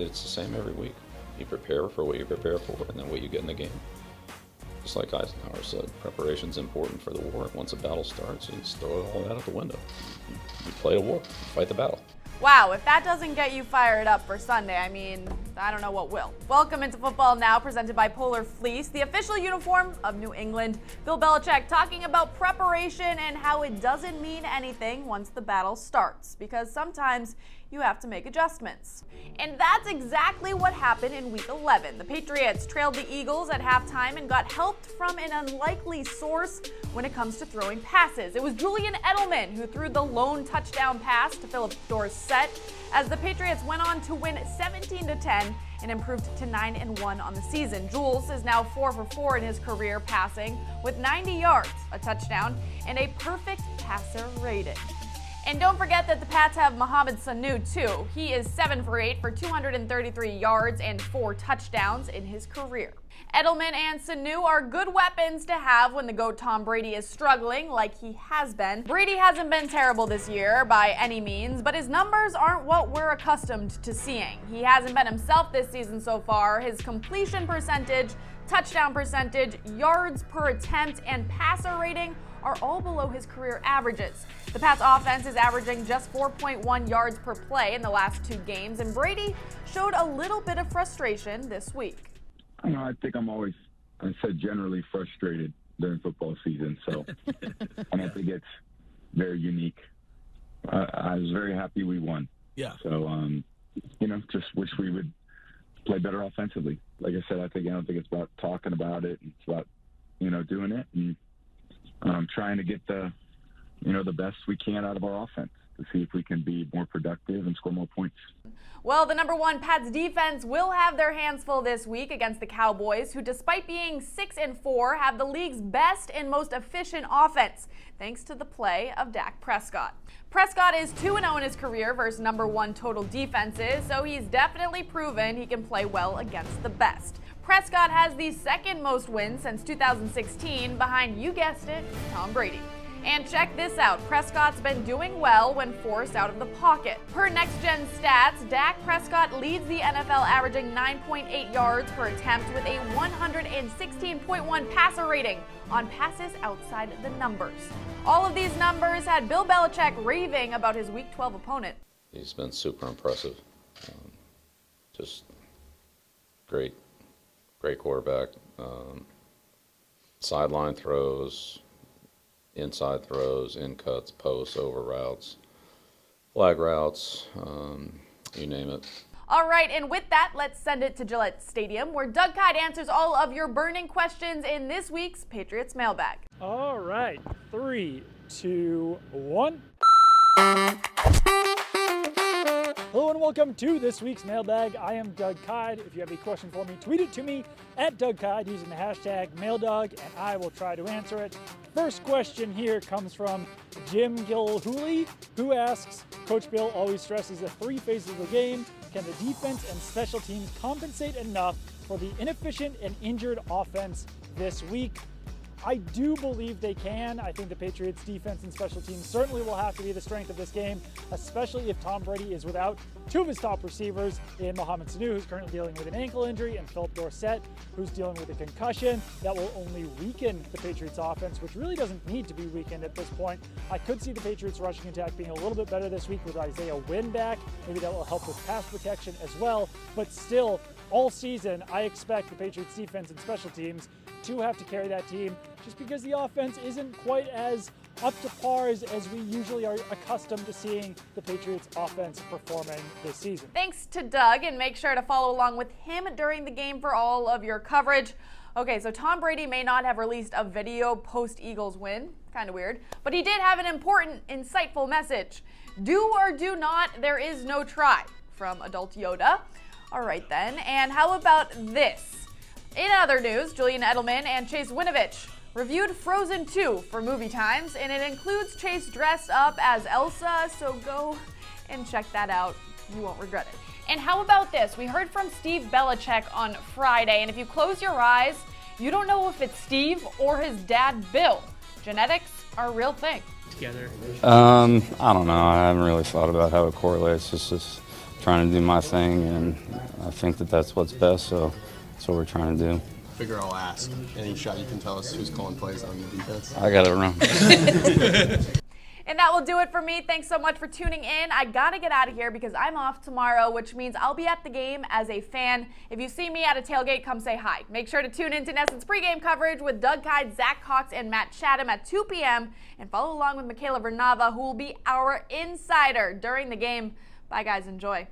it's the same every week. You prepare for what you prepare for, and then what you get in the game. Just like Eisenhower said, preparation's important for the war. And once a battle starts, you just throw all that out the window. You play a war, you fight the battle. Wow, if that doesn't get you fired up for Sunday, I mean, I don't know what will. Welcome into Football Now, presented by PolarFleece, the official uniform of New England. Bill Belichick talking about preparation and how it doesn't mean anything once the battle starts, because sometimes you have to make adjustments. And that's exactly what happened in Week 11. The Patriots trailed the Eagles at halftime and got helped from an unlikely source when it comes to throwing passes. It was Julian Edelman who threw the lone touchdown pass to Philip Dorsett as the Patriots went on to win 17-10 and improved to 9-1 on the season. Jules is now 4 for 4 in his career passing with 90 yards, a touchdown, and a perfect passer rating. And don't forget that the Pats have Mohamed Sanu too. He is 7 for 8 for 233 yards and 4 touchdowns in his career. Edelman and Sanu are good weapons to have when the GOAT Tom Brady is struggling like he has been. Brady hasn't been terrible this year by any means, but his numbers aren't what we're accustomed to seeing. He hasn't been himself this season so far. His completion percentage, touchdown percentage, yards per attempt, and passer rating are all below his career averages. The Pats offense is averaging just 4.1 yards per play in the last 2 games, and Brady showed a little bit of frustration this week. I think I said generally frustrated during football season, so and I think it's very unique. I was very happy we won. Yeah. So, just wish we would play better offensively. Like I said, I don't think it's about talking about it. It's about, doing it and trying to get the best we can out of our offense to see if we can be more productive and score more points. Well, the number 1 Pats defense will have their hands full this week against the Cowboys, who despite being 6-4, have the league's best and most efficient offense, thanks to the play of Dak Prescott. Prescott is 2-0 in his career versus number 1 total defenses, so he's definitely proven he can play well against the best. Prescott has the 2nd most wins since 2016, behind, you guessed it, Tom Brady. And check this out, Prescott's been doing well when forced out of the pocket. Per next-gen stats, Dak Prescott leads the NFL averaging 9.8 yards per attempt with a 116.1 passer rating on passes outside the numbers. All of these numbers had Bill Belichick raving about his Week 12 opponent. He's been super impressive. Just great quarterback. Sideline throws, inside throws, in cuts, posts, over routes, flag routes, you name it. All right, and with that, let's send it to Gillette Stadium, where Doug Kyde answers all of your burning questions in this week's Patriots Mailbag. All right, 3, 2, 1. Hello and welcome to this week's Mailbag. I am Doug Kyde. If you have a question for me, tweet it to me at Doug Kyde using the hashtag MailDog, and I will try to answer it. First question here comes from Jim Gilhooly, who asks, Coach Bill always stresses the 3 phases of the game. Can the defense and special teams compensate enough for the inefficient and injured offense this week? I do believe they can. I think the Patriots defense and special teams certainly will have to be the strength of this game, especially if Tom Brady is without 2 of his top receivers in Mohamed Sanu, who's currently dealing with an ankle injury, and Philip Dorsett, who's dealing with a concussion. That will only weaken the Patriots offense, which really doesn't need to be weakened at this point. I could see the Patriots rushing attack being a little bit better this week with Isaiah Wynn back. Maybe that will help with pass protection as well, but still, all season, I expect the Patriots defense and special teams to have to carry that team just because the offense isn't quite as up to par as we usually are accustomed to seeing the Patriots offense performing this season. Thanks to Doug, and make sure to follow along with him during the game for all of your coverage. Okay, so Tom Brady may not have released a video post-Eagles win, kind of weird, but he did have an important, insightful message. Do or do not, there is no try, from adult Yoda. All right then, and how about this? In other news, Julian Edelman and Chase Winovich reviewed Frozen 2 for Movie Times, and it includes Chase dressed up as Elsa, so go and check that out. You won't regret it. And how about this? We heard from Steve Belichick on Friday, and if you close your eyes, you don't know if it's Steve or his dad, Bill. Genetics are a real thing. Together. I don't know. I haven't really thought about how it correlates. It's just trying to do my thing, and I think that that's what's best, so that's what we're trying to do. Figure I'll ask. Any shot you can tell us who's calling plays on the defense? I got it wrong. And that will do it for me. Thanks so much for tuning in. I gotta get out of here because I'm off tomorrow, which means I'll be at the game as a fan. If you see me at a tailgate, come say hi. Make sure to tune in to NESN's pregame coverage with Doug Kide, Zach Cox, and Matt Chatham at 2 p.m. and follow along with Michaela Vernava, who will be our insider during the game. Bye, guys. Enjoy.